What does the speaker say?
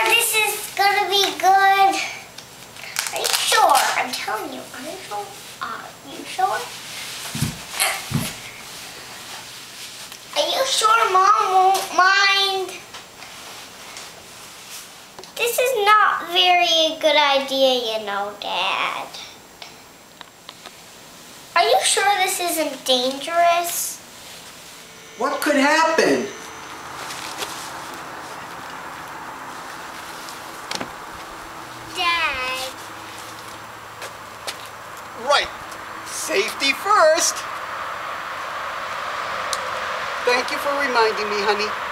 this is gonna be good. Are you sure? I'm telling you, are you sure? Are you sure? Are you sure Mom won't mind? This is not very good idea, you know, Dad. Are you sure this isn't dangerous? What could happen? Dad. Right. Safety first. Thank you for reminding me, honey.